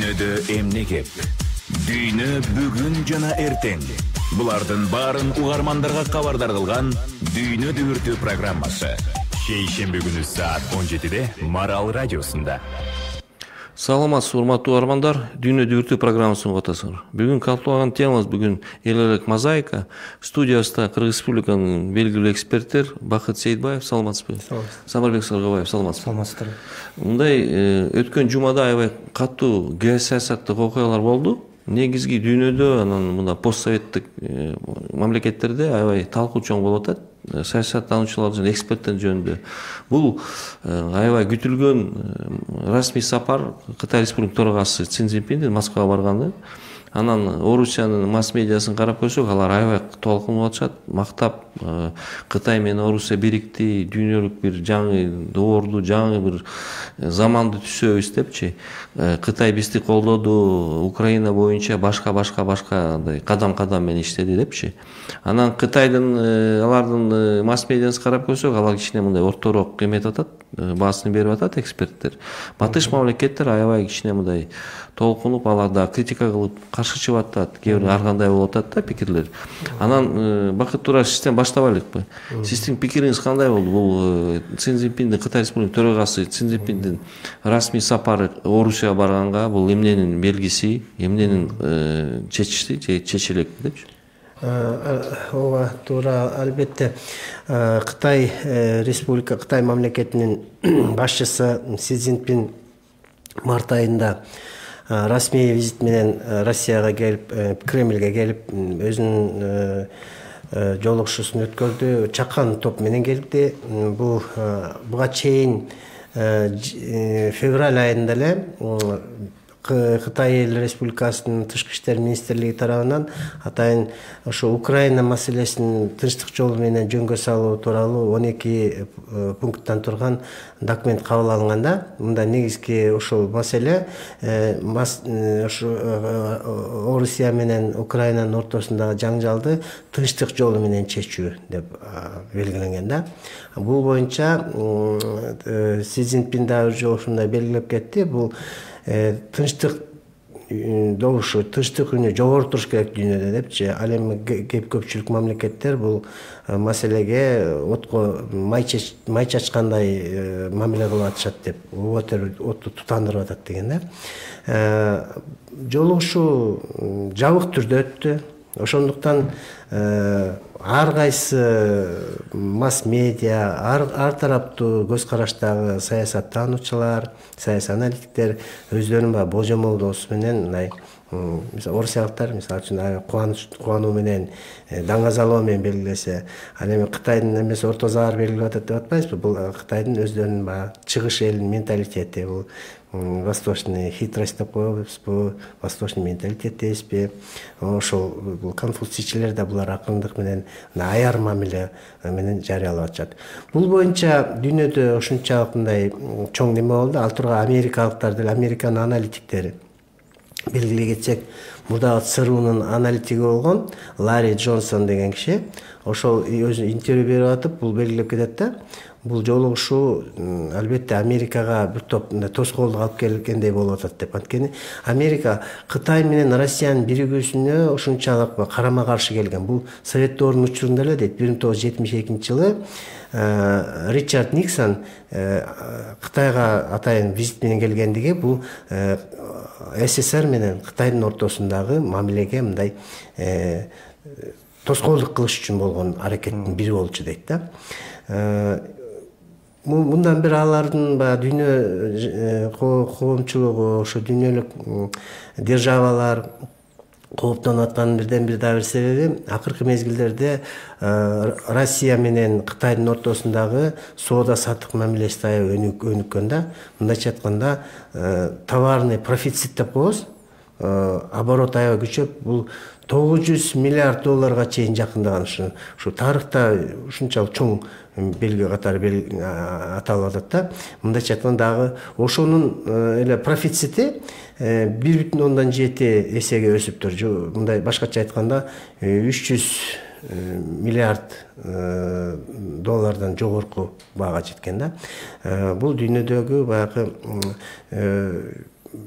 Дүйнөдө эмне кеп? Дүйнө бүгүн жана эртең. Булардын баарын угармандарга кабардар кылган Дүйнө дүбүртү программасы. Шейшемби күнү саат 17-де Марал радиосунда. Саламатсыз, урматтуу угармандар, Дүйнө дүбүртү программасын угуп атасыңар. Бүгүн калкылаган темабыз бүгүн эл элек мозаика. Студиясында Кыргыз Республиканын белгилүү эксперттер Бакыт Сейитбаев, саламатсызбы? Самарбек Саргабаев, саламатсызбы? Саламатсыздар. Мындай өткөн жумада аябай катуу геосаясаттык окуялар болду. Негизги дүйнөдө анан мына постсоветтик мамлекеттерде аябай талкуу чоң болуп атат. Саясаттануучулар жана эксперттер жөнүндө. Бул аябай күтүлгөн расмий сапар Кытай Республикасынын төрагасы Си Цзиньпиндин Москвага барганы. Анан Орусиянын масс-медиасын карап көрсөк, алар аябай толкунуп атышат, мактап Кытай менен Орусия бирикти, дүйнөлүк бир жаңы доорду, жаңы бир заманды түзөбүз депчи. Кытай бизди колдоду, Украина боюнча башка кадам менен иштеди депчи. Анан Кытайдын алардын масс-медиасын карап көрсөк, алар кичине мындай орторок эметип атат, баасын берип атат эксперттер. Батыш мамлекеттер аябай кичине мындай толкунуп, аларда критика кылып, каршы чыгып атат, кээ бир ар кандай болуп атат да пикирлер. Анан Бакыт Тураш, сизден баштап алайлыкпы? Сиздин пикириңиз кандай болду? Бул Си Цзиньпиндин, Кытай Республикасынын төрагасы Си Цзиньпиндин расмий сапары Орусияга барганга бул эмненин белгиси, эмненин чечишти же чечелек депчи? Ооба, туура, албетте. Кытай Республика, Кытай мамлекетинин башчысы Си Цзиньпин март айында расмий визит менен Россияга келип, Кремльге келип, өзүнүн жолугушуусун өткөрдү. Чакан топ менен келди. Буга чейин февраль айында эле Кытай Республикасынын Тышкы иштер министрлиги тарабынан атайын ошо Украина маселесин тынчтык жолу менен жөнгө салуу тууралуу 12 пункттан турган документ кабыл алынганда, мында негизги ошол маселе ошо Орусия менен Украинанын ортосундагы жаңжалды тынчтык жолу менен чечүү деп белгиленген да. Бул боюнча Си Цзиньпин да ошондой белгилеп кетти. Бул тынчтык добушу, тынчтык үнү жогору туруш керек дүйнөдө депчи. Ал эми көпчүлүк мамлекеттер бул маселеге май чачкандай мамиле кылып атышат деп, отту тутандырып атат деген да. Жолугушуу жабык түрдө өттү. Ошондуктан ар кайсы масс-медиа, ар тараптуу көз караштагы саясаттануучулар, саясий аналитиктер өздөрүнүн божомолдоосу менен мындай орусиялыктар мисалы үчүн кубануу менен, даңазалоо менен белгилесе, ал эми Кытайдын эмеси орто заар белгилеп атат деп атпайбызбы? Бул Кытайдын өздөрүнүн чыгыш элинин менталитети, бул восточный хитрость деп коебузбу, восточный менталитет дейбизби? Ошол конфуцийчилер да булар акырындык менен аяр мамиле менен жарыялап атышат. Бул боюнча дүйнөдө ушунчалык мындай чоң неме болду. Ал тургай америкалыктар деле, Американын аналитиктери белгилей кетсек, мурдагы ЦРУнун аналитиги болгон Ларри Джонсон деген киши, ошол өзү интервью берип атып, бул белгилеп кетет да. Бул жолугушуу албетте Америкага бир топ тоскоолдук алып келгендей болуп атат деп. Анткени Америка Кытай менен Россиянын биригүүсүнө ушунчалык карама каршы келген. Бул Совет доорунун учурунда эле дейт. 1972-жылы Ричард Никсон Кытайга атайын визит менен келгендиги бул СССР менен Кытайдын ортосундагы мамилеге мындай тоскоолдук кылыш үчүн болгон аракеттин бири болчу дейт да. Мындан бери алардын дүйнө коомчулугу, ошо дүйнөлүк державалар кооптонуп атканын бирден бир дагы бир себеби акыркы мезгилдерде Россия менен Кытайдын ортосундагы соода саттык мамилеси аябай өнүккөн да. Мындайча айтканда товарный профицит деп коебуз. Оборот аябай күчөп, бул $900 миллиард чейин жакындаган. Ушу тарыхта ушунчалык чоң белги катары аталып атат да. Мындайча айтканда дагы ошонун эле профицити 1,7 эсеге өсүптүр. Мындай башкача айтканда 300 миллиард доллардан жогорку баага жеткен да. Бул дүйнөдөгү баягы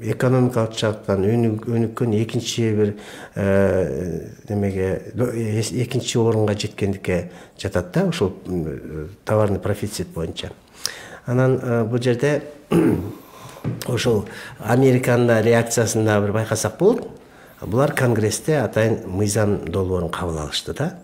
экономикалык жактан өнүккөн экинчи бир немеге экинчи орунга жеткендикке жатат да, ушул товарный профицит боюнча. Анан бул жерде ошол Американын да реакциясын да бир байкасак болот. Булар Конгрессте атайын мыйзам долбоорун кабыл алышты да.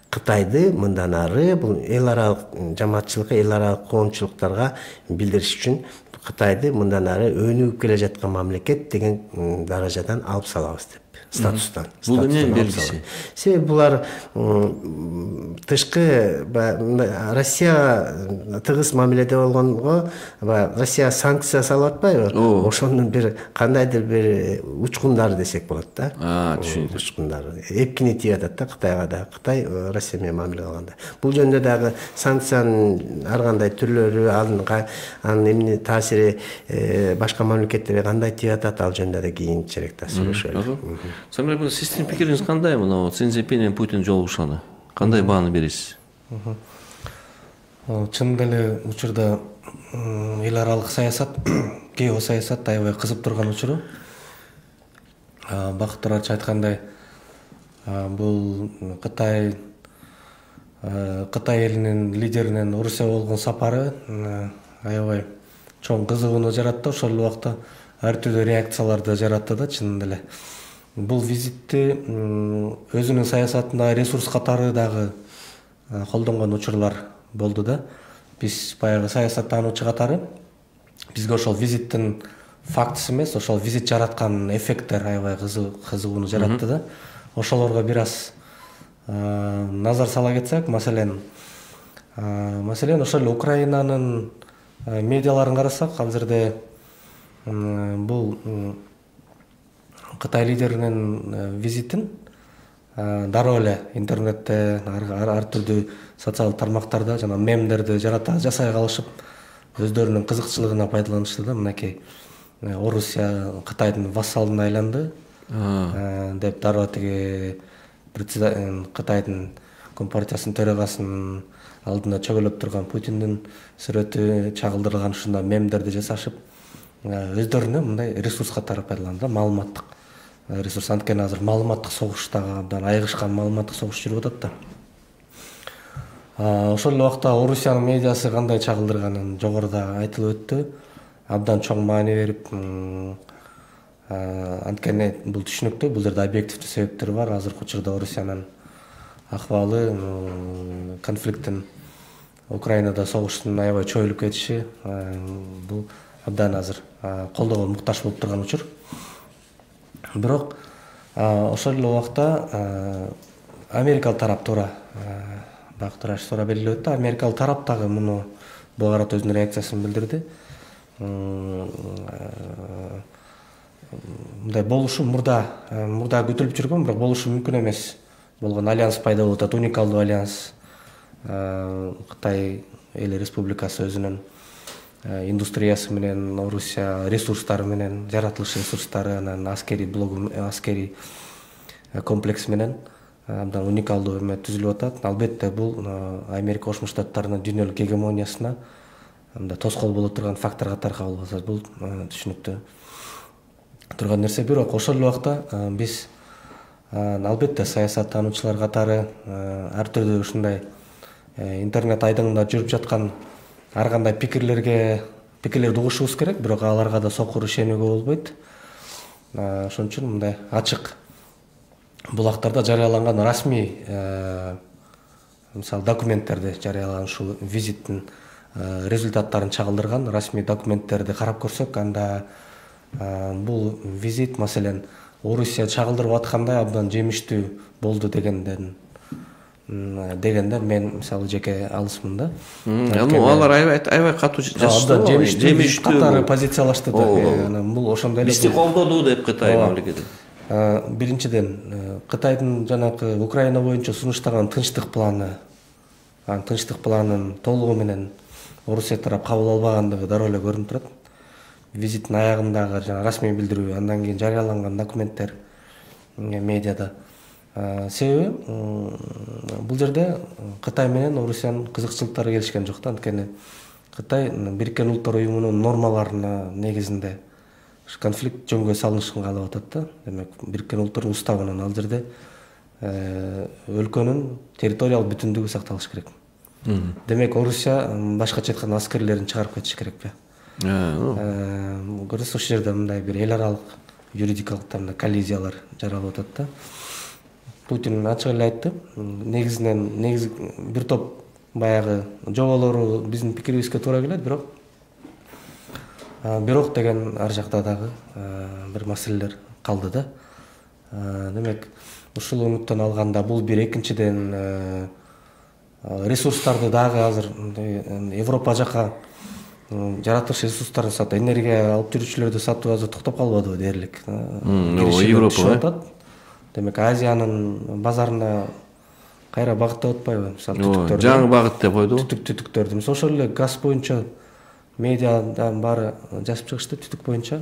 Кытайды мындан ары бул эл аралык жамаатчылыкка, эл аралык коомчулуктарга билдириш үчүн Кытайды мындан ары өнүгүп келе жаткан мамлекет деген даражадан алып салабыз деп. Статустан. Бул эмне белгиси? Себеби булар тышкы Россия тыгыз мамиледе болгонго, Россия санкция салып атпайбы? Ошонун бир кандайдыр бир учкундары десек болот да. Түшүндүм. Учкундары. Эпкини тиеп атат да Кытайга да. Кытай Россия менен мамиле кылганда. Бул жөнүндө дагы санкциянын ар кандай түрлөрү, анын эмне таасири башка мамлекеттерге кандай тиеп атат, ал жөнүндө да кийинчерээк да сүйлөшөлү. Самир, сиздин пикириңиз кандай мына Си Цзиньпин менен Путин жолугушканы? Кандай бааны бересиз? Чын деле учурда эл аралык саясат, геосаясат аябай кызып турган учуру. Бакыт Турарчы айткандай, бул Кытай элинин лидеринин Орусияга болгон сапары аябай чоң кызыгууну жаратты. Ошол убакта ар түрдүү реакцияларды жаратты да, чын деле. Бул визитти өзүнүн саясатында ресурс катары дагы колдонгон учурлар болду да. Биз баягы саясаттануучу катары бизге ошол визиттин фактысы эмес, ошол визит жараткан эффекттер аябай кызыгууну жаратты да. Ошолорго бир аз назар сала кетсек, маселен ошол Украинанын медиаларын карасак, ал жерде бул Кытай лидеринин визитин дароо эле интернетте, ар түрдүү социалдык тармактарда жана мемдерди жасай калышып, өздөрүнүн кызыкчылыгына пайдаланышты да. Мынакей Орусия Кытайдын вассалына айланды деп дароо тиги Кытайдын Компартиясынын төрагасынын алдында чөгөлөп турган Путиндин сүрөтү чагылдырылган ушундай мемдерди жасашып, өздөрүнө мындай ресурс катары пайдаланды, маалыматтык ресурс. Анткени азыр маалыматтык согуштагы абдан айыгышкан маалыматтык согуш жүрүп атат да. Ошол эле убакта Орусиянын медиасы кандай чагылдырганын жогоруда айтылып өттү. Абдан чоң маани берип, анткени бул түшүнүктүү, бул жерде объективдүү себептер бар. Азыркы учурда Орусиянын акыбалы, конфликттин Украинада согуштун аябай чоюлуп кетиши, бул абдан азыр колдоого муктаж болуп турган учур. Бирок ошол эле убакта америкалык тарап туура Бакыт Турарчы туура белгилеп өттү. Америкалык тарап дагы буга карата өзүнүн реакциясын билдирди. Мындай болушу мурда күтүлүп жүргөн, бирок болушу мүмкүн эмес болгон альянс пайда болуп атат. Уникалдуу альянс. Кытай эл республикасы өзүнүн индустриясы менен, Орусия ресурстары менен, жаратылыш ресурстары, анан аскери комплекс менен абдан уникалдуу эме түзүлүп атат. Албетте бул Америка Кошмо Штаттарынын дүйнөлүк гегемониясына анда тоскоол боло турган фактор катары кабыл алат. Бул түшүнүктүү турган нерсе. Бирок ошол эле убакта биз албетте саясаттануучулар катары ар түрдүү ушундай интернет айдыңында жүрүп жаткан ар кандай пикирлерди угушубуз керек, бирок аларга да сокур ишенүүгө болбойт. Ошон үчүн мындай ачык булактарда жарыяланган расмий мисалы документтерди жарыялаган, ушул визиттин результаттарын чагылдырган расмий документтерди карап көрсөк, анда бул визит маселен Орусия чагылдырып аткандай абдан жемиштүү болду дегенде мен мисалы жеке алысмын да. Алар аябай катуу абдан жемиштүү катары позициялашты да. Бул ошондой эле бизди колдоду деп Кытай мамлекети. Биринчиден Кытайдын жанакы Украина боюнча сунуштаган тынчтык планы, анын тынчтык планын толугу менен Орусия тарап кабыл албагандыгы дароо эле көрүнүп турат. Визиттин аягындагы жана расмий билдирүү, андан кийин жарыяланган документтер медиада. Себеби бул жерде Кытай менен Орусиянын кызыкчылыктары келишкен жок да. Анткени Кытай Бириккен Улуттар Уюмунун нормаларына негизинде конфликт жөнгө салынышын каалап атат да. Демек Бириккен Улуттар уставынан ал жерде өлкөнүн территориялык бүтүндүгү сакталыш керек. Демек Орусия башкача айтканда аскерлерин чыгарып кетиш керекпи? Көрөсүз, ошол жерде мындай бир эл аралык юридикалык коллизиялар жаралып атат да. Путин ачык эле айтты. Негизи бир топ баягы жоболору биздин пикирибизге туура келет, бирок деген ар жакта дагы бир маселелер калды да. Демек ушул өнүктөн алганда бул бир, экинчиден ресурстарды дагы азыр Европа жака жаратылыш ресурстарын сатып, энергия алып жүрүүчүлөрдү сатуу азыр токтоп калбадыбы дээрлик. Европа. Демек Азиянын базарына кайра багыттап атпайбы? Мисалы түтүктөрдү. Жаңы багыт деп койду. Түтүктөрдү. Мисалы ошол эле газ боюнча медиадан баары жазып чыгышты, түтүк боюнча.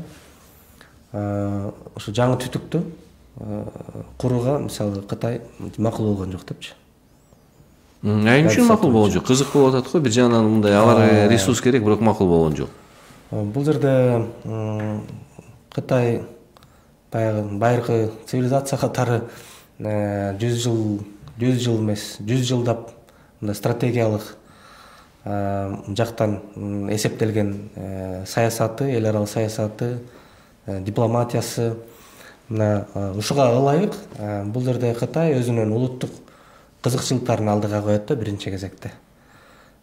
Ошо жаңы түтүктү курууга мисалы Кытай макул болгон жок депчи. Эмне үчүн макул болгон жок? Кызык болуп атат го, бир жагынан мындай аларга ресурс керек, бирок макул болгон жок. Бул жерде Кытай байыркы цивилизация катары 100 жыл эмес, 100 жылдап стратегиялык жактан эсептелген саясаты, эл аралык саясаты, дипломатиясы ушуга ылайык бул жерде Кытай өзүнүн улуттук кызыкчылыктарын алдыга коет да биринчи кезекте.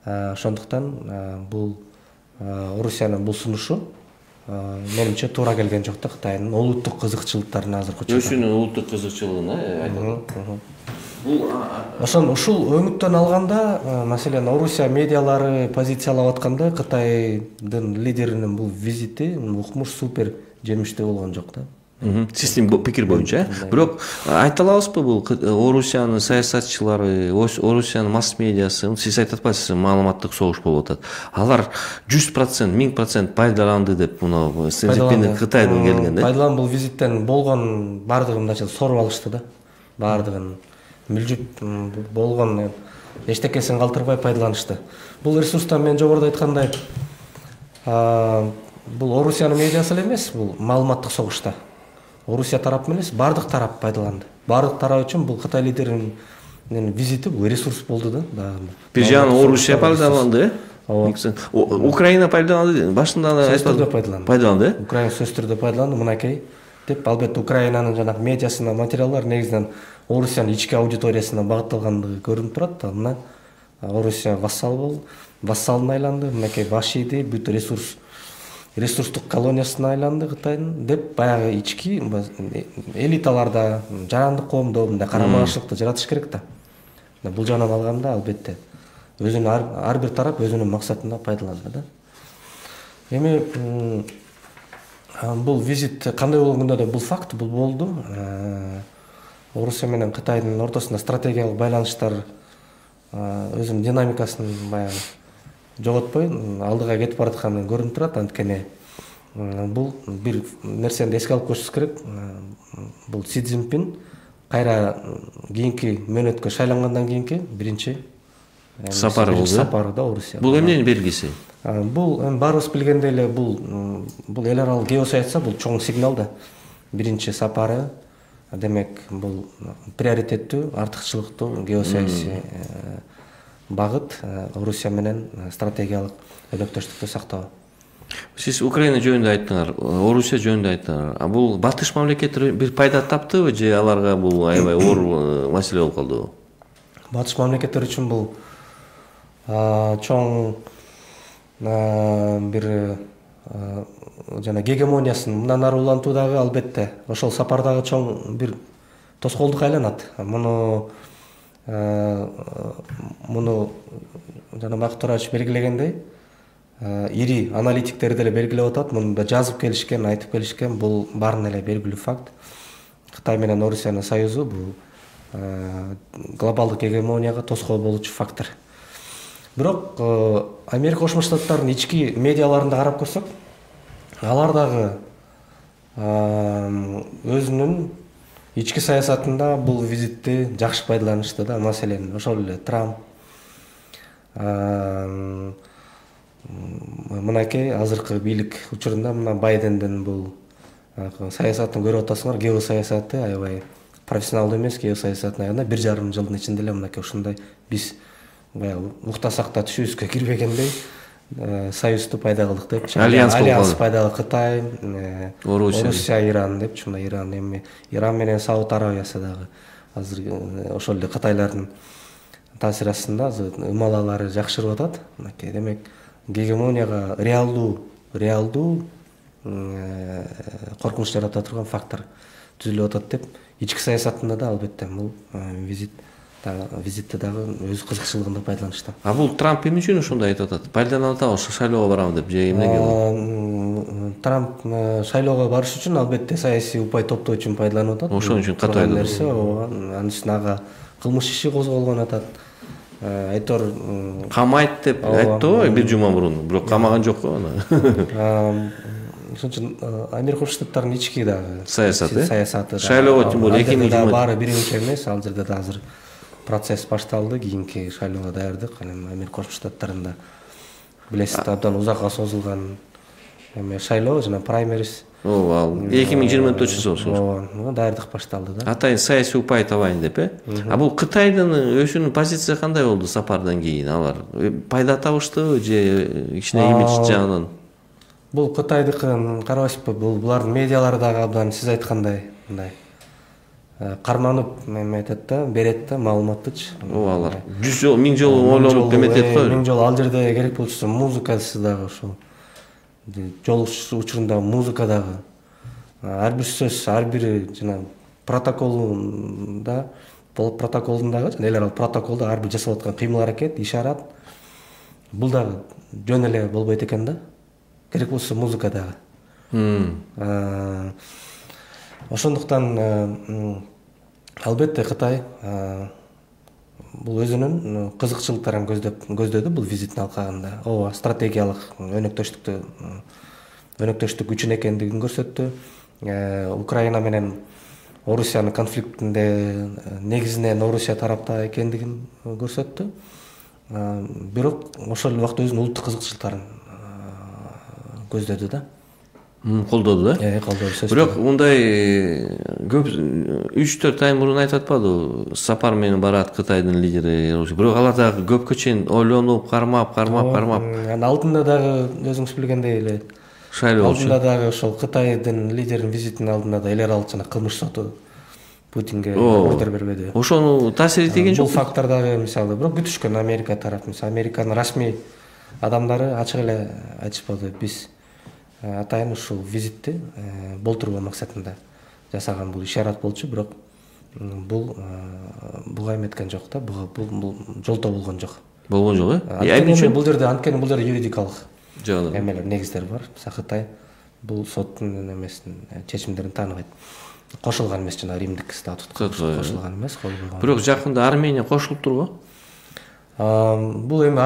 Ошондуктан бул Орусиянын бул сунушу менимче туура келген жок да. Кытайдын улуттук кызыкчылыктарын азыр өзүнүн улуттук кызыкчылыгын айтат. Ушул өнүктөн алганда, маселен, Орусия медиалары позициялап атканда Кытайдын лидеринин бул визити укмуш супер жемиштүү болгон жок да. Систем пикир боюнча, бирок айта алабызбы, бул Орусиянын саясатчылары, Орусиянын масс медиасы, сиз айтып атпайсызбы, маалыматтык согуш болуп атат. Алар 100%, 1000% пайдаланды деп муну Синцзинпин Кытайдан келген да. Пайдалан бул визиттен болгон бардыгын мындайча соруп алышты да. Бардыгын мүлжүп болгон эчтекесин калтырбай пайдаланышты. Бул ресурстан мен жогоруда айткандай, бул Орусиянын медиасы эле эмес, бул маалыматтык согушта. Орусия тарап эмес, бардык тарап пайдаланды. Бардык тарап үчүн бул Кытай лидеринин визити бул ресурс болду да. Бир жагынан Орусия пайдаланды, Украина пайдаланды, башында сөз түрдө пайдаланды. Украина сөз түрдө пайдаланды, мынакей деп, албетте Украинанын жанагы медиасына материалдар негизинен Орусиянын ички аудиториясына багытталгандыгы көрүнүп турат. Мына Орусия вассалына айланды, мынакей баш ийди, бүт ресурстук колониясына айланды Кытайдын деп, баягы ички элиталарда, жарандык коомдо мындай карама-каршылыкты жаратыш керек да. Бул жагынан алганда, албетте өзүнүн ар бир тарап өзүнүн максатына пайдаланды да. Эми бул визит кандай болгондо да бул факт, бул болду. Орусия менен Кытайдын ортосунда стратегиялык байланыштар өзүнүн динамикасын баягы жоготпой алдыга кетип баратканы көрүнүп турат. Анткени бул бир нерсени эске алып коюшубуз керек. Бул Си Цзинпин кайра кийинки мөөнөткө шайлангандан кийинки биринчи сапары да Орусия. Бул эмненин белгиси? Бул баарыбыз билгендей эле бул эл аралык геосаясат, бул чоң сигнал да. Биринчи сапары, демек бул приоритеттүү, артыкчылыктуу геосаясий багыт Орусия менен стратегиялык өнөктөштүктү сактоо. Сиз Украина жөнүндө айттыңар, Орусия жөнүндө айттыңар. Бул батыш мамлекеттер бир пайда таптыбы же аларга бул аябай оор маселе болуп калдыбы? Батыш мамлекеттер үчүн бул чоң бир жана гегемониясын мындан ары улантуудагы албетте ошол сапардагы чоң бир тоскоолдукка айланат. Муну жана Бакыт Тураевич белгилегендей, ири аналитиктер деле белгилеп атат. Муну да жазып келишкен, айтып келишкен. Бул баарын эле белгилүү факт. Кытай менен Орусиянын союзу бул глобалдык гегемонияга тоскоол болуучу фактор. Бирок Америка Кошмо Штаттарынын ички медиаларында карап көрсөк, алар дагы өзүнүн ички саясатында бул визитти жакшы пайдаланышты да. Маселен, ошол эле Трамп мынакей азыркы бийлик учурунда мына Байдендин бул саясатын көрүп атасыңар, геосаясаты аябай профессионалдуу эмес. Геосаясаттын аягында 1,5 жылдын ичинде эле мынакей ушундай биз баягы уктасак да түшүбүзгө кирбегендей союзду пайда кылдык деп, альянс пайда кылды. Кытай, Орусия, Иран деп, мына Иран эми Иран менен Сауд Арабиясы дагы азыр ошол эле кытайлардын таасир астында азыр ымалалары жакшырып атат. Мынакей демек гегемонияга реалдуу коркунуч жарата турган фактор түзүлүп атат деп, ички саясатында да албетте бул визитти дагы өз кызыкчылыгында пайдаланышты. А бул Трамп эмне үчүн ушундай айтып атат? Пайдаланып атабы ошо шайлоого барам деп же эмнеге? Трамп шайлоого барыш үчүн албетте саясий упай топтоо үчүн пайдаланып атат. Ошон үчүн катуу нерсе, анын үстүнө ага кылмыш иши козголгон атат. Айтор камайт деп айтты го бир жума мурун, бирок камаган жок го аны. Ошон үчүн Америка Штаттарынын ички дагы саясаты шайлоого тим более 2020 баары биринчи эмес, ал жерде да азыр процесс башталды, кийинки шайлоого даярдык. Анан Америка Штаттарында билесиз, абдан узакка созулган эме шайлоо жана праймериз. Ал 2020 ошо даярдык башталды да. Атайын саясий упай табайын деп, А бул Кытайдын өзүнүн позициясы кандай болду сапардан кийин? Алар пайда табыштыбы же кичине имидж жагынан? Бул Кытайдыкын карабайсызбы? Булардын медиалары дагы абдан сиз айткандай мындай карманып айтат да, берет да маалыматтычы. Алар 100 жолу 1000 жолу ойлонуп эметет го. 1000 жолу ал жерде керек болчу музыкасы дагы ошол. Жолугуш учурунда музыка дагы. Ар бир сөз, ар бир жана протоколунда дагы элер ал протоколдо ар бир жасап аткан кыймыл аракет, ишарат бул дагы жөн эле болбойт экен да. Керек болсо музыка дагы. Ошондуктан албетте Кытай бул өзүнүн кызыкчылыктарын көздөдү бул визиттин алкагында. Ооба, стратегиялык өнөктөштүк күчүн экендигин көрсөттү. Украина менен Орусиянын конфликтинде негизинен Орусия тарапта экендигин көрсөттү. Бирок ошол эле убакта өзүнүн улуттук кызыкчылыктарын көздөдү да. Колдоду да? Колдоду. Бирок мындай көп 3-4 ай мурун айтып атпады, сапар менен барат Кытайдын лидери. Бирок алар дагы көпкө чейин ойлонуп, кармап. Анын алдында дагы өзүңүз билгендей эле шайлоо алдында дагы ошол Кытайдын лидеринин визитинин алдында да элер алчана кылмыш соту Путинге ордер бербеди. Ошону таасир эткен жок. Бул фактор дагы мисалы бирок күтүшкөн Америка тарап, мисалы Американын расмий адамдары ачык эле айтышпады. Биз атайын ушул визитти болтуруу максатында жасаган бул ишарат болчу, бирок бул буга эметкен жок да, бул жолтоо болгон жок. Болгон жок, Бул жерде юридикалык эмелер, негиздер бар. Кытай бул соттун эмесин, чечимдерин тааныбайт. Кошулган эмес, жана Римдик статутка кошулган эмес, кол болгон. Бирок жакында Армения кошулуп турбу? Бул эми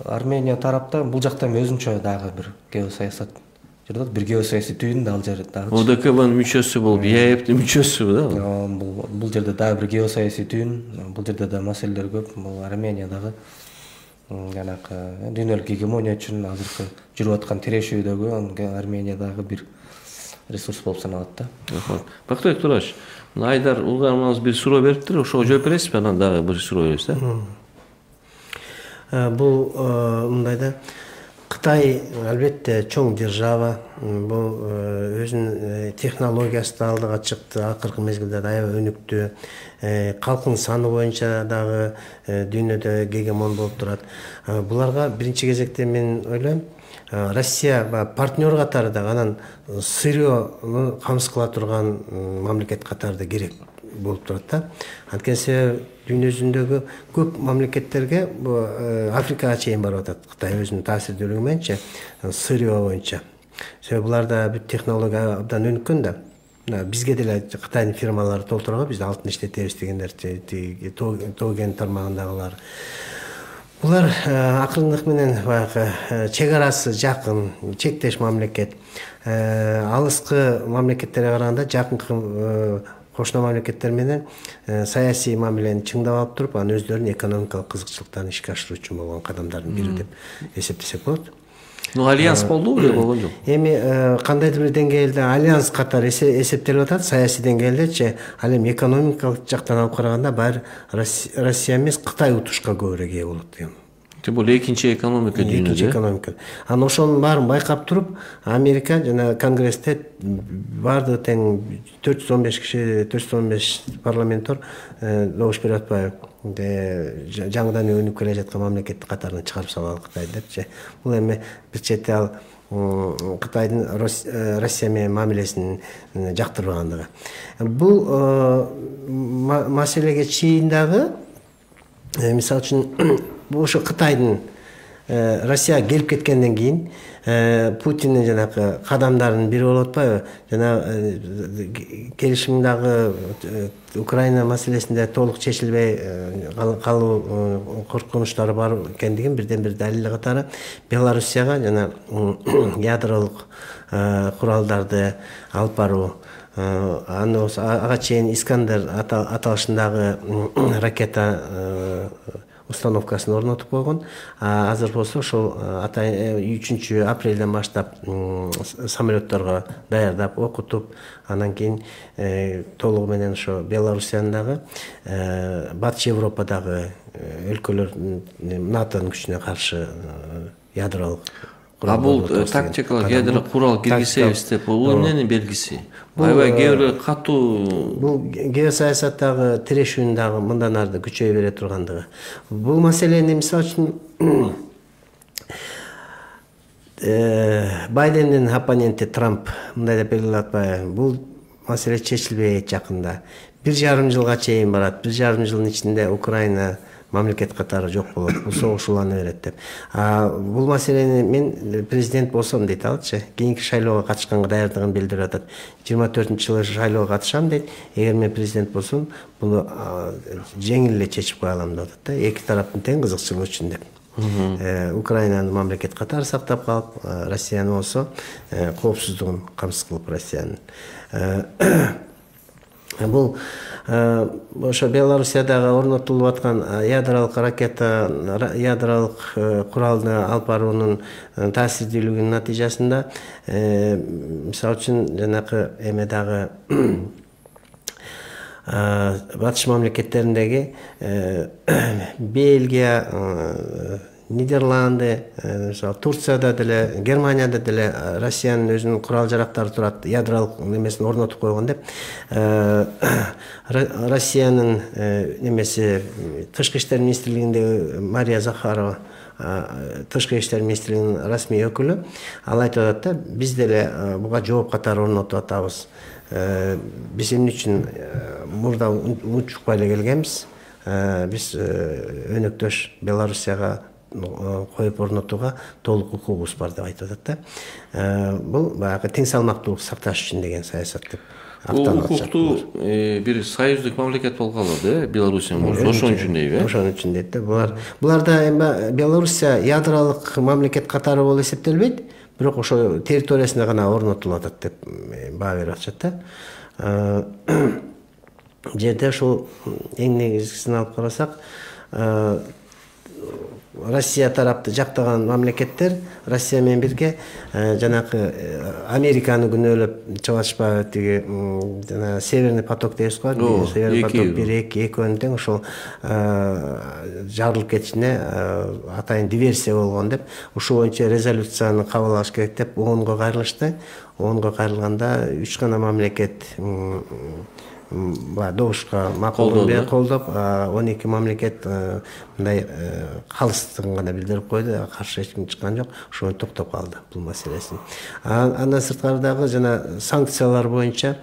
Армения тарапта бул жакта эми өзүнчө дагы бир геосаясат жүрөт, бир геосаясий түйүн да ал жерде дагы. ОДКБнын мүчөсү болуп, ЕАЭБтин мүчөсү да. Бул жерде дагы бир геосаясий түйүн, бул жерде да маселелер көп. Бул Армения дагы жанакы дүйнөлүк гегемония үчүн азыркы жүрүп аткан тирешүүдөгү Армения дагы бир ресурс болуп саналат да. Бактыбек Тураш, Айдар угарманыбыз бир суроо бериптир, ошого жооп бересизби? Анан дагы бир суроо беребиз да. Бул мындай да, Кытай албетте чоң держава, бул өзүнүн технологиясы да алдыга чыкты, акыркы мезгилде аябай өнүктү, калкынын саны боюнча дагы дүйнөдө гегемон болуп турат. Буларга биринчи кезекте мен ойлойм, Россия партнер катары да, анан сырьёну камсыз кыла турган мамлекет катары да керек болуп турат да. Анткени себеби дүйнө жүзүндөгү көп мамлекеттерге Африкага чейин барып атат Кытай өзүнүн таасирдүүлүгү мененчи, сырьё боюнча. Себеби буларда бүт технология абдан өнүккөн да. Бизге деле Кытайдын фирмалары толтурган, биз алтын иштетебиз дегендер, тоген тармагындагылар. Булар акырындык менен баягы чек арасы жакын, чектеш мамлекет. Алыскы мамлекеттерге караганда жакынкы кошуна мамлекеттер менен саясий мамилени чыңдап алып туруп, анын өздөрүнүн экономикалык кызыкчылыктарын ишке ашыруу үчүн болгон кадамдардын бири деп эсептесек болот. альянс болдубу же болгон жок? Эми кандайдыр бир деңгээлде альянс катары эсептелип атат, саясий деңгээлдечи. Ал эми экономикалык жактан алып караганда баары Россия эмес, Кытай утушка көбүрөөк ээ болот эми. Бул экинчи экономика дүйнөдө. Экинчи экономика. Анан ошонун баарын байкап туруп, Америка жана Конгрессте баардыгы тең 415 киши, 415 парламенттор добуш берип атпайбы? Жаңыдан өнүп келе жаткан мамлекет катарына чыгарып салалы Кытай депчи. Бул эми бир чети ал Кытайдын Россия менен мамилесин жактырбагандыгы. Бул маселеге чейин дагы, мисалы үчүн, ошо Кытайдын Россияга келип кеткенден кийин Путиндин жанагы кадамдарынын бири болуп атпайбы? Жана келишим дагы Украина маселесинде толук чечилбей калуу коркунучтары бар экендигин бирден бир далили катары Белоруссияга жана ядролук куралдарды алып баруу, ага чейин Искандер аталышындагы ракета установкасын орнотуп койгон. Азыр болсо ошол 3 апрелден баштап самолетторго даярдап, окутуп, анан кийин толугу менен ошо Белоруссиянын дагы Батыш Европадагы өлкөлөр НАТОнун күчүнө каршы ядролук бул тактикалык ядролук курал киргизебиз деп, бул эмненин белгиси? Аябай кээ катуу. Бул геосаясаттагы тирешүүнүн дагы мындан ары күчөйө бере тургандыгы. Бул маселени мисалы үчүн Байдендин оппоненти Трамп мындай деп белгилеп атпайбы? Бул маселе чечилбейт жакында. 1,5 жылга чейин барат. 1,5 жылдын ичинде Украина мамлекет катары жок болот, бул согуш улана берет деп. Бул маселени мен президент болсом дейт алчы, кийинки шайлоого катышканга даярдыгын билдирип атат. 24-жылы шайлоого катышам дейт. Эгер мен президент болсом, буну жеңил эле чечип кое алам деп атат да. Эки тараптын тең кызыкчылыгы үчүн деп. Украинаны мамлекет катары сактап калып, Россияны болсо коопсуздугун камсыз кылып Россиянын. Бул ошо Белоруссиядагы орнотулуп аткан ядролук ракета, ядролук куралды алып баруунун таасирдүүлүгүнүн натыйжасында, мисалы үчүн жанакы эме дагы батыш мамлекеттериндеги Бельгия, Нидерланды, Турцияда деле, Германияда деле Россиянын өзүнүн курал жарактары турат, ядролук немесин орнотуп койгон деп. Россиянын немеси Тышкы иштер министрлигиндеги Мария Захарова, Тышкы иштер министрлигинин расмий өкүлү, ал айтып атат да, биз деле буга жооп катары орнотуп атабыз. Биз эмне үчүн мурда унчукпай эле келгенбиз. Биз өнөктөш Белоруссияга коюп орнотууга толук укугубуз бар деп айтып атат да. Бул баягы тең салмактуулук сакташ үчүн деген саясат деп автонот. Бул укуктуу бир союздук мамлекет болгалы да, Белоруссия болсо ошон үчүн дейби. Ошон үчүн дейт да. Буларда эми Белоруссия ядролук мамлекет катары болуп эсептелбейт, бирок ошо территориясына гана орнотулуп атат деп баа берип атышат да. Жерде ушул эң негизгисин алып карасак, Россия тарапты жактаган мамлекеттер Россия менен бирге жанакы Американы күнөөлөп чыгышпайбы, тиги жана Северный поток дейбиз го, Северный поток 1-2 экөөнүн тең ошол жарылып кетишине атайын диверсия болгон деп, ушул боюнча резолюцияны кабыл алыш керек деп ООНго кайрылышты. ООНго кайрылганда 3 гана мамлекет добушка макулдук берип колдоп, 12 мамлекет мындай калыстыгын гана билдирип койду, каршы эч ким чыккан жок. Ошону токтоп калды бул маселесин. Андан сырткары жана санкциялар боюнча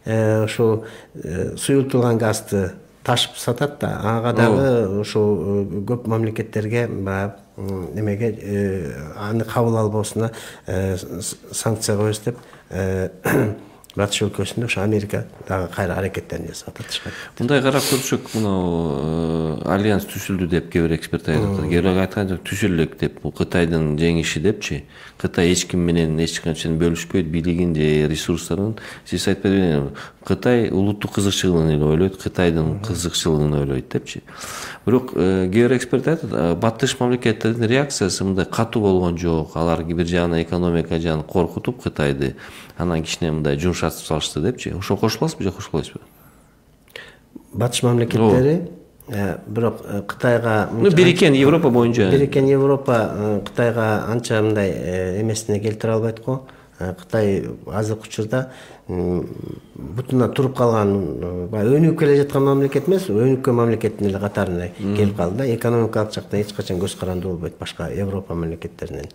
ошо суюлтулган газды ташып сатат да, ага дагы ошо көп мамлекеттерге немеге аны кабыл албоосуна санкция коебуз деп батыш өлкөсүндө ошо Америка дагы кайра аракеттерин жасап атышат. Мындай карап көрсөк, мына альянс түзүлдү деп кээ бир эксперттер айтат. Кээ бирөө айткан жок, түзүлөк деп, бул Кытайдын жеңиши депчи. Кытай эч ким менен эч качан бөлүшпөйт бийлигин же ресурстарын. Сиз айтпай эле Кытай улуттук кызыкчылыгын эле ойлойт, Кытайдын кызыкчылыгын ойлойт депчи. Бирок кээ бир эксперттер айтат, батыш мамлекеттердин реакциясы мындай катуу болгон жок. Алар бир жагынан экономика жагынан коркутуп Кытайды, анан кичине мындай жумшатып салышты депчи. Ошо кошуласызбы же кошулбайсызбы? Батыш мамлекеттери бирок Кытайга бириккен Европа боюнча бириккен Европа Кытайга анча мындай эмесине келтире албайт го. Кытай азыркы учурда бутуна туруп калган, өнүгүп келе жаткан мамлекет эмес, өнүккөн мамлекеттин эле катарына келип калды да. Экономикалык жактан эч качан көз каранды болбойт башка Европа мамлекеттеринен.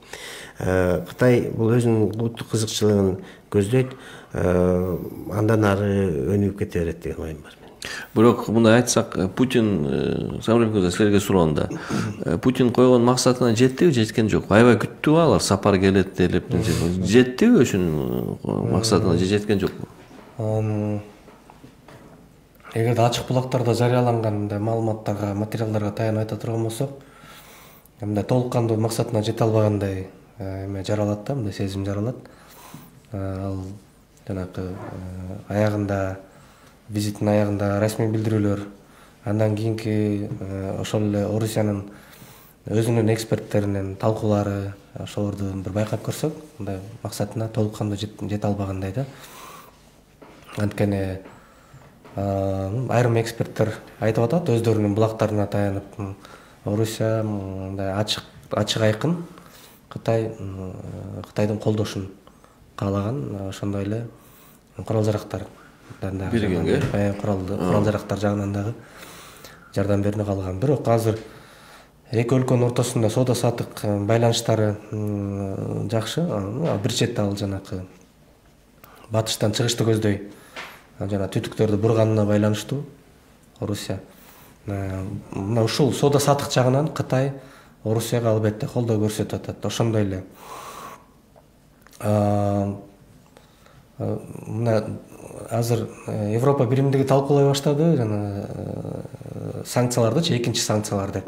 Кытай бул өзүнүн улуттук кызыкчылыгын көздөйт, андан ары өнүгүп кете берет деген оюм бар. Бирок мындай айтсак, Путин самырыкта силерге суроонда, Путин койгон максатына жеттиби, жеткен жок? Аябай күттүбү алар, сапар келет деп, жеттиби өзүнүн максатына же жеткен жокпу? Эгерде ачык булактарда жарыяланган мындай маалыматтарга, материалдарга таянып айта турган болсок, мындай толук кандуу максатына жете албагандай эме жаралат да, мындай сезим жаралат. Ал жанагы аягында визиттин аягында расмий билдирүүлөр, андан кийинки ошол эле Орусиянын өзүнүн эксперттеринин талкуулары, ошолорду бир байкап көрсөк, мындай максатына толук кандуу жете албагандай да. Анткени айрым эксперттер айтып атат, өздөрүнүн булактарына таянып, Орусия мындай ачык айкын Кытайдын колдошун каалаган, ошондой эле курал-жарактар бергенге курал-жарактар жагынан дагы жардам берине калган. Бирок азыр эки өлкөнүн ортосунда соода-саттык байланыштары жакшы. Бир четте ал жанагы батыштан чыгышты көздөй жана түтүктөрдү бурганына байланыштуу Орусия. Мына ушул соода-саттык жагынан Кытай Орусияга албетте колдоо көрсөтүп атат. Ошондой эле мына азыр Европа биримдиги талкуулай баштады жана санкцияларды, экинчи санкциялар деп.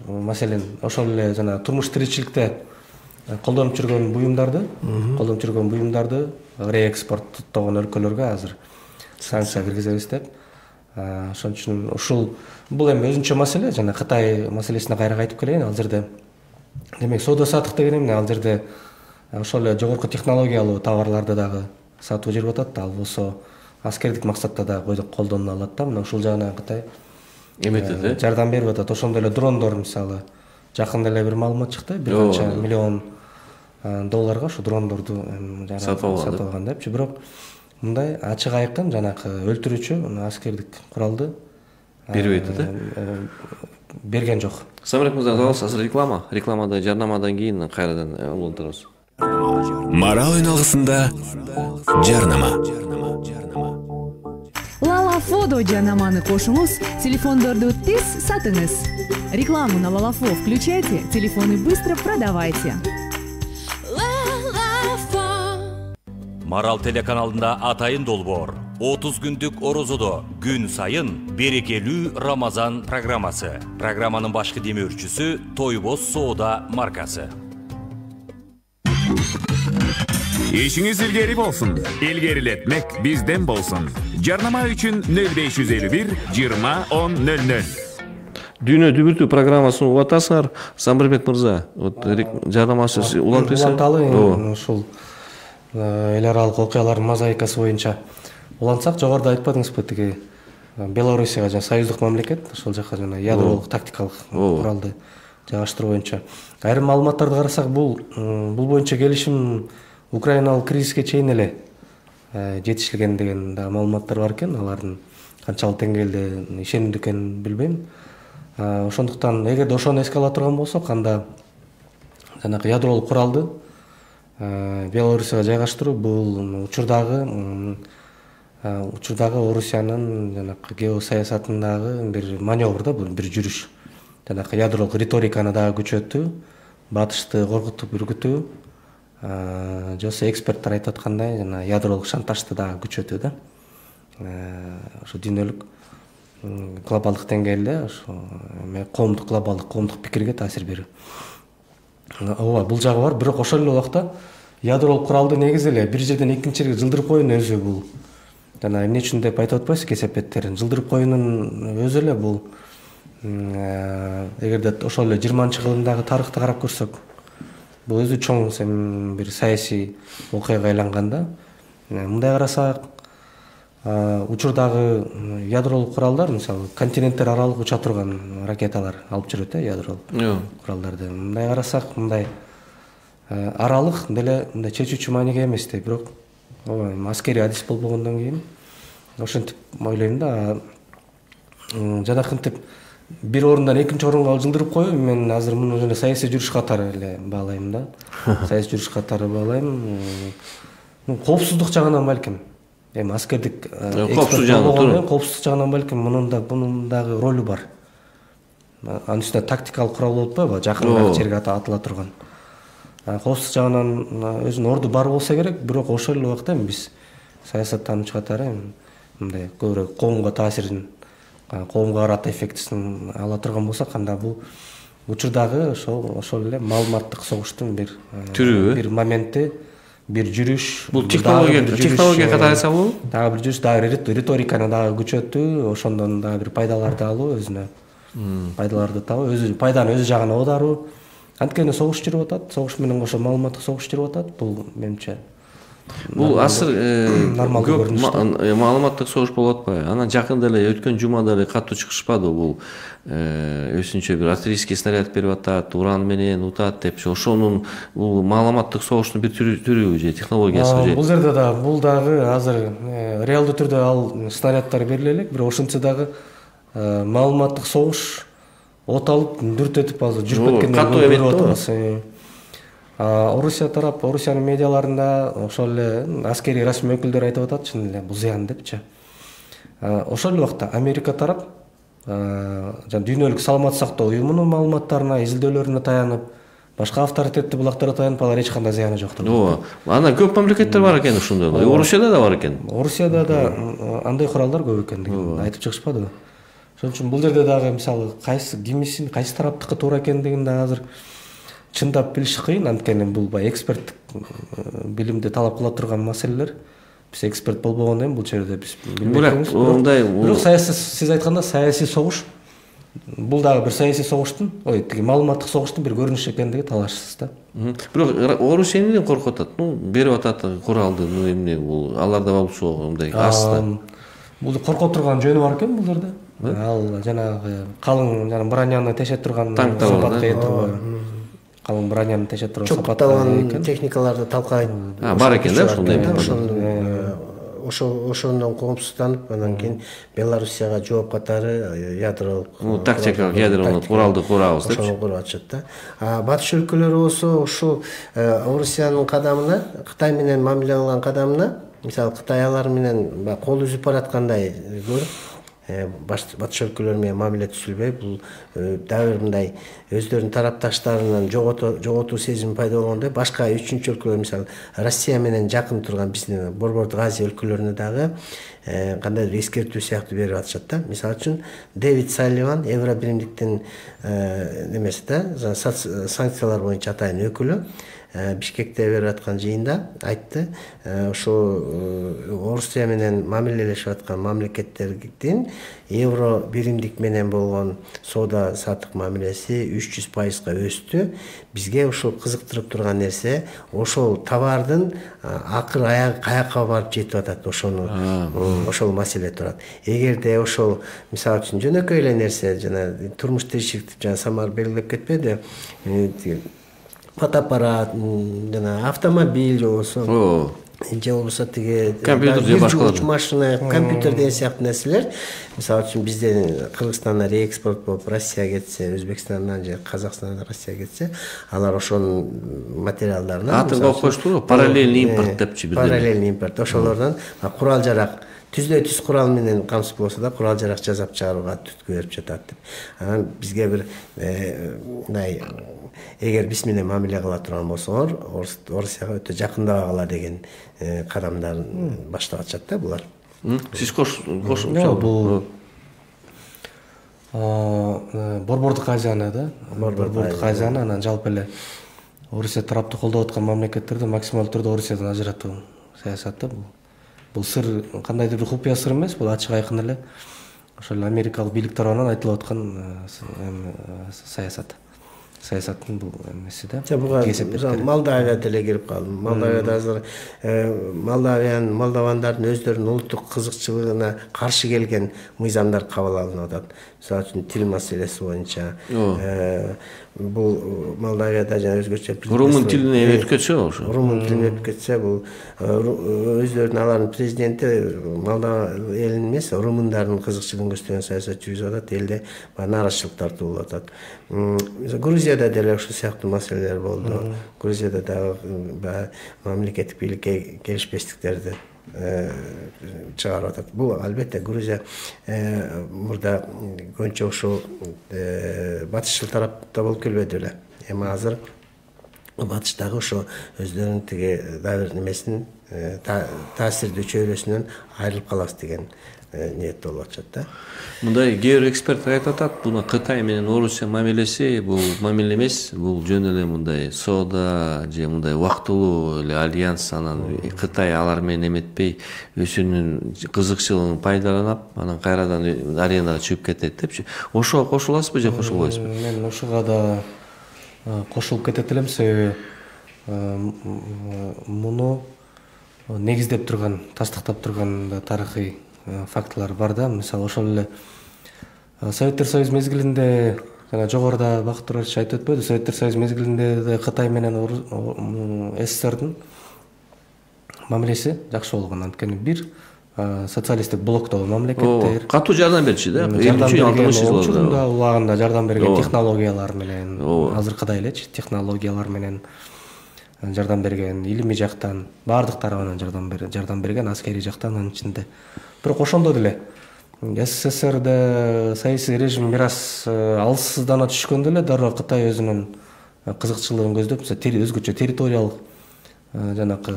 Маселен, ошол эле жана турмуш тиричиликте колдонуп жүргөн буюмдарды реэкспорттогон өлкөлөргө азыр санкция киргизебиз деп. Ошон үчүн бул эми өзүнчө маселе, жана Кытай маселесине кайра кайтып келейин. Ал жерде демек соода-саттык деген эмне? Ал жерде ошол эле жогорку технологиялуу товарларды дагы сатып жүрүп атат. Ал болсо аскердик максатта да колдонула алат да. Мына ушул жагынан Кытай эметет, жардам берип атат. Ошондой эле дрондор мисалы жакында эле бир маалымат чыкты. Бир канча миллион долларга ушу дрондорду сатып алган депчи. Бирок мындай ачык айкын жанакы өлтүрүүчү аскердик куралды бербейт да. Берген жок. Самырык мырза, азыр рекламада жарнамадан кийин кайрадан улантабыз. Марал үналгысында жарнама. Лалафодо жарнаманы кошуңуз, телефондорду тез сатыңыз. Рекламу на Лалафо включайте, телефоны быстро продавайте. Марал телеканалында атайын долбоор 30 күндүк орозодо күн сайын берекелүү Рамазан программасы. Программанын башкы демөөрчүсү Тойбоз соода маркасы. Ишиңиз илгери болсун. Илгерилетмек бизден болсун. Жарнама үчүн 0551 20 1000. Дүйнө дүбүртүү программасын улатасыңар. Самырбек мырза, жарнамасы улантып уланталы ушул эл аралык окуялардын мозаикасы боюнча улантсак, жогоруда айтпадыңызбы, тиги Белоруссияга жана союздук мамлекет, ошол жака жана ядролук тактикалык куралды жайгаштыруу боюнча айрым маалыматтарды карасак, бул боюнча келишим Украиналык кризиске чейин эле жетишилген деген да маалыматтар бар экен. Алардын канчалык деңгээлде ишенимдүү экенин билбейм. Ошондуктан эгерде ошону эске ала турган болсок, анда жанагы ядролук куралды Белоруссияга жайгаштыруу бул учурдагы Орусиянын жанагы геосаясатындагы бир маневр да, бир жүрүш. Жанагы ядролук риториканы дагы күчөтүү, батышты коркутуп үркүтүү, Жосы эксперттер айтып аткандай, жана ядролук шантажды дагы күчөтүү да. Ошо дүйнөлүк глобалдык деңгээлде ошо коомдук глобалдык коомдук пикирге таасир берүү. Ооба, бул жагы бар, бирок ошол эле убакта ядролук куралды негизи эле бир жерден экинчи жерге жылдырып коюунун өзү бул жана эмне үчүн деп айтып атпайсызбы кесепеттерин жылдырып коюунун өзү эле бул эгерде ошол эле 20-кылымдагы тарыхты карап көрсөк, бул өзү чоң бир саясий окуяга айланган да. Мындай карасак, учурдагы ядролук куралдар, мисалы, континенттер аралык уча турган ракеталар алып жүрөт ядролук куралдарды. Мындай карасак, мындай аралык деле мындай чечүүчү мааниге эмес да, бирок аскерий адис болбогондон кийин ошентип ойлойм да. Жанакынтип бир орундан экинчи орунга жылдырып коюу, мен азыр муну жана саясий жүрүш катары эле баалайм да. Саясий жүрүш катары баалайм. Коопсуздук жагынан балким, эми аскердик коопсуздук жагынан балким мунун дагы ролу бар. Анын үстүнө тактикалык курал болуп атпайбы, жакын жерге атыла турган. Коопсуздук жагынан өзүнүн орду бар болсо керек, бирок ошол эле убакта биз саясаттануучу катары мындай көбүрөөк коомго таасирин, коомго карата эффектисин ала турган болсок, анда бул учурдагы ошол эле маалыматтык согуштун бир түрүбү, бир моменти, бир жүрүш. Бул технология катары айтсак болобу? Дагы бир жүрүш, дагы риториканы дагы күчөтүү, ошондон дагы бир пайдаларды алуу, өзүнө пайдаларды табуу, пайданы өз жагына оодаруу. Анткени согуш жүрүп атат, согуш менен кошо маалыматтык согуш жүрүп атат. Бул менимче бул асыр нормалдуу көрүнүш. Маалыматтык согуш болуп атпайбы? Анан жакында эле өткөн жумада эле катуу чыгышпады бул өзүнчө бир артиллерийский снаряд берип атат, уран менен утат деп. Ошонун бул маалыматтык согуштун бир түрүбү же технологиясы же? Бул жерде да бул дагы азыр реалдуу түрдө ал снаряддар бериле элек, бирок ошентсе дагы маалыматтык согуш от алып дүртөтүп азыр жүрүп кеткендер көрүп атабыз. Орусия тарап, Орусиянын медиаларында ошол эле аскерий расмий өкүлдөр айтып атат, чын эле бул зыян депчи. Ошол эле убакта Америка тарап жана дүйнөлүк саламаттык сактоо уюмунун маалыматтарына, изилдөөлөрүнө таянып, башка авторитеттүү булактарга таянып, алар эч кандай зыяны жок деп. Ооба. Анан көп мамлекеттер бар экен ошондой. Орусияда да бар экен. Орусияда да андай куралдар көп экендигин айтып чыгышпадыбы? Ошон үчүн бул жерде дагы мисалы кайсы кимисин, кайсы тараптыкы туура экендигин да азыр чындап билиш кыйын, анткени бул эксперттик билимди талап кыла турган маселелер. Биз эксперт болбогондон кийин бул жерде биз билбейбиз. Бирок сиз айтканда саясий согуш, бул дагы бир саясий согуштун, тиги маалыматтык согуштун бир көрүнүшү экендиги талашсыз да. Бирок Орусия эмнеден коркуп атат? Берип атат куралды, эмне бул? Аларда болчу мындай аста. Бул коркуп турган жөнү бар экен бул жерде. Ал жанагы калың жана броняны теше турган сапатка калың броняны теше турган сапатка техникаларды талкайт. Бар экен да ушундай. Ошондон коопсузданып, анан кийин Белоруссияга жооп катары ядролук тактикалык ядролук куралды курабыз деп. Ошону куруп атышат да. Батыш өлкөлөрү болсо ушул Орусиянын кадамына, Кытай менен мамиле кылган кадамына, мисалы Кытай алар менен кол үзүп бараткандай көрүп, батыш өлкөлөр менен мамиле түзүлбөй, бул дагы мындай өздөрүнүн тарапташтарынан жоготуу сезими пайда болгондой, башка үчүнчү өлкөлөр, мисалы Россия менен жакын турган биздин Борбордук Азия өлкөлөрүнө дагы кандайдыр эскертүү сыяктуу берип атышат да. Мисалы үчүн Дэвид Салливан, Евро биримдиктин немеси да, санкциялар боюнча атайын өкүлү, Бишкекте берип аткан жыйында айтты, ошо Орусия менен мамилелешип аткан мамлекеттердин евро биримдик менен болгон соода саттык мамилеси 300%га өстү. Бизге ошол кызыктырып турган нерсе, ошол товардын акыр аягы каяка барып жетип атат, ошол маселе турат. Эгерде ошол мисалы үчүн жөнөкөй эле нерсе, жана турмуш тиричиликти жана Самар белгилеп кетпеди, фотоаппарат, жана автомобиль же болбосо тиги компьютер, машина, компьютер деген сыяктуу нерселер. Мисалы үчүн бизден Кыргызстандан реэкспорт болуп Россияга кетсе, Өзбекстандан же Казакстандан Россияга кетсе, алар ошонун материалдарын атып коюшту, параллельный импорт депчи бизде. Параллельный импорт ошолордон курал жарак түздө түз курал менен камсыз болсо да курал жарак жасап чыгарууга түрткү берип жатат деп. Анан бизге бир мындай эгер биз менен мамиле кыла турган болсоңор Орусияга өтө жакындабагыла деген кадамдарын баштап атышат да булар. Сиз кошумча бул Борбордук Азияны да, Борбордук Азияны анан жалпы эле Орусия тарапты колдоп аткан мамлекеттерди максималдуу түрдө Орусиядан ажыратуу саясаты бул сыр, кандайдыр бир купуя сыр эмес, бул ачык айкын эле ошол америкалык бийлик тарабынан айтылып аткан саясаттын бул эмеси да. Буга Молдавия деле кирип калды. Молдавияда азыр молдавандардын өздөрүнүн улуттук кызыкчылыгына каршы келген мыйзамдар кабыл алынып атат. Мисалы үчүн тил маселеси боюнча бул Молдавияда жана өзгөчө румун тилине өтүп кетсе ошо. Румун тилине өтүп кетсе бул өздөрүнүн алардын президенти Молдова элинин эмес, румундардын кызыкчылыгын көстөргөн саясат жүргүзүп атат, элде нааразычылыктар туулуп атат. Грузияда деле ушул сыяктуу маселелер болду. Грузияда дагы мамлекеттик бийликке келишпестиктерди чыгарып атат. Бул албетте Грузия мурда көбүнчө ушул батышчыл тарапта болуп келбеди эле. Эми азыр батыштагы ошо өздөрүнүн тиги дагы немесин таасирдүү чөйрөсүнөн айрылып калабыз деген ниетте болуп атышат да. Мындай кээ бир эксперттер айтып атат, мына Кытай менен Орусия мамилеси бул мамиле эмес, бул жөн эле мындай соода же мындай убактылуу эле альянс, анан Кытай алар менен эметпей өзүнүн кызыкчылыгын пайдаланып, анан кайрадан аренага чыгып кетет депчи. Ошого кошуласызбы же кошулбайсызбы? Мен ошого да кошулуп кетет элем, себеби муну негиздеп турган, тастыктап турган тарыхый фактылар бар да. Мисалы ошол эле Советтер Союз мезгилинде, жана жогоруда Бакыт Тураевич айтып өтпөдү, Советтер Союз мезгилинде Кытай менен СССРдин мамилеси жакшы болгон. Анткени бир социалисттик блоктогу мамлекеттер катуу жардам берчү да. Учурунда убагында жардам берген технологиялар менен, азыркыдай элечи технологиялар менен жардам берген, илимий жактан, баардык тарабынан жардам берген, аскерий жактан анын ичинде. Бирок ошондо деле СССРде саясий режим бир аз алсыздана түшкөндө эле дароо Кытай өзүнүн кызыкчылыгын көздөп, өзгөчө территориялык жанакы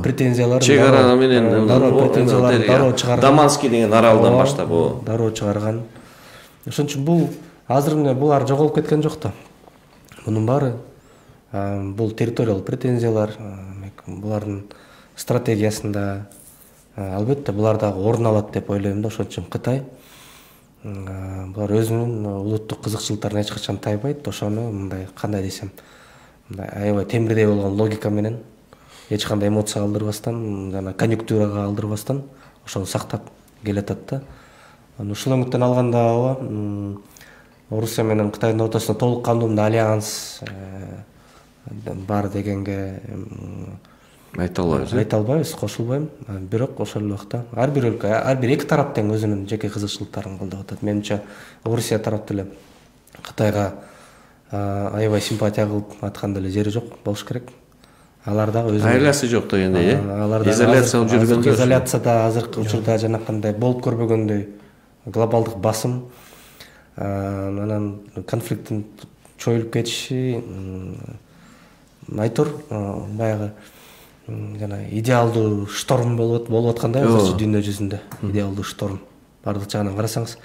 претензиялар, чек ара менен дароо чыгарган, Даманский деген аралдан баштап дароо чыгарган. Ошон үчүн бул азыр эмне булар жоголуп кеткен жок да. Мунун баары бул территориялык претензиялар, булардын стратегиясында албетте булар дагы орун алат деп ойлойм да. Ошон үчүн Кытай булар өзүнүн улуттук кызыкчылыктарын эч качан тайбайт. Ошону мындай кандай десем, мындай аябай темирдей болгон логика менен, эч кандай эмоцияга алдырбастан, жана конъюнктурага алдырбастан ошону сактап келатат да. Ушул үмүттөн алганда Орусия менен Кытайдын ортосунда толук кандуу альянс бар дегенге айта албайбыз, кошулбайм. Бирок ошол убакта ар бир өлкө, ар бир эки тарап тең өзүнүн жеке кызыкчылыктарын колдоп атат. Менимче Орусия тарап деле Кытайга аябай симпатия кылып аткан деле жери жок болуш керек. Алар дагы өзүнүн айласы жок дегендей, изоляциялык жүргөндө. Изоляцияда азыркы учурда жанакындай болуп көрбөгөндөй глобалдык басым, анан конфликттин чоюлуп кетиши, айтор баягы жана идеалдуу шторм болуп аткандай азырчы дүйнө жүзүндө. Идеалдуу шторм. Бардык жагынан карасаңыз,